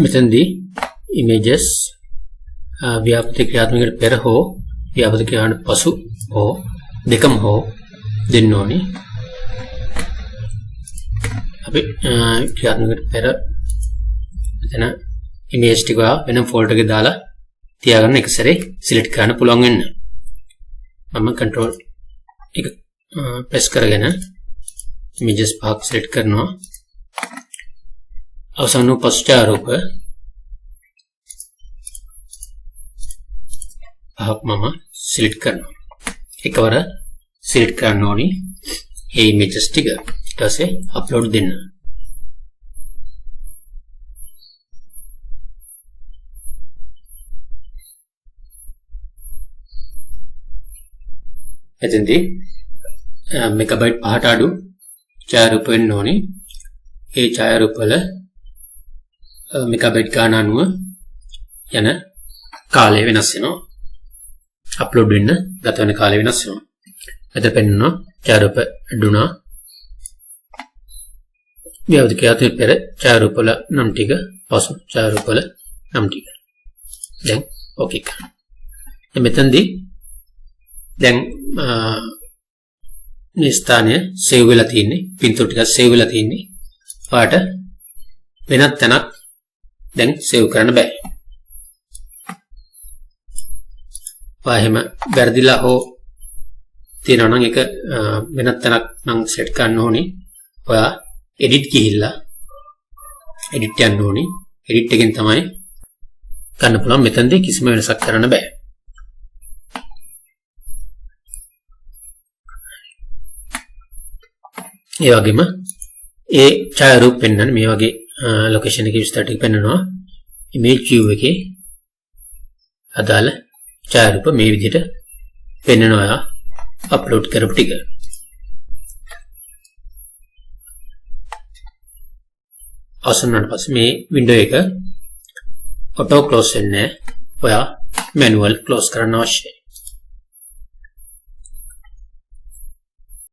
මෙතනදී images ව්‍යාපෘති ක්‍රියාත්මකයට පෙර හෝ ව්‍යාපෘති ක්‍රියාවට පසු හෝ දෙකම හෝ දෙන්න ඕනේ. අපි ක්‍රියාත්මකයට පෙර මෙතන image ටික වෙනම folder එකේ දාලා තියාගන්න එක සැරේ select කරන්න පුළුවන් වෙන්න. මම control එක press කරගෙන images පහක් select කරනවා. අවසන් වූ පශ්චාරූප පහක් මම select කරනවා. එකවර select කරන්න ඕනේ මේ images ටික. ඊට පස්සේ upload දෙන්න. එතෙන්දී මෙගාබයිට් 5ට අඩු ඡායාරූප වෙන්න ඕනේ. ඒ ඡායාරූප වල මෙගාබයිට් ගාන අනුව යන කාලය වෙනස් වෙනවා. අප්ලෝඩ් වෙන්න ගත වෙන කාලය වෙනස් වෙනවා. මෙතන පෙන්නනවා ඡායාරූප අඩුණා. ව්‍යාපෘති ක්‍රියාත්මක පෙර ඡායාරූප වල නම් ටික පසු ඡායාරූප වල නම් ටික. දැන් ඕකේ කරනවා. මෙතනදී දැන් මේ ස්ථානය සේව් වෙලා තියෙන්නේ. පින්තූර ටික සේව් වෙලා තියෙන්නේ. පාට වෙනත් තැනක් දැන් සේව් කරන්න බෑ. එහෙම වැරදිලා හෝ තියෙනවා නම් ඒක වෙනත් තැනක් නම් සෙට් කරන්න ඕනේ. ඔයා edit ගිහිල්ලා edit යන්න ඕනේ. edit එකෙන් තමයි ගන්න පුළුවන්. මෙතනදී කිසිම වෙනසක් කරන්න බෑ. ඒ වගේම ඒ ඡායාරූප පෙන්වන්න මේ වගේ ලොකේෂන් එකේ විස්තර ටික පෙන්වනවා. image view එකේ අදාළ ඡායාරූප මේ විදිහට පෙන්වනවා අප්ලෝඩ් කරපු ටික. අවසන් වුණාට පස්සේ මේ වින්ඩෝ එක ඔටෝ ක්ලෝස් වෙන්නේ නැහැ. ඔයා මැනුවල් ක්ලෝස් කරන්න අවශ්‍යයි.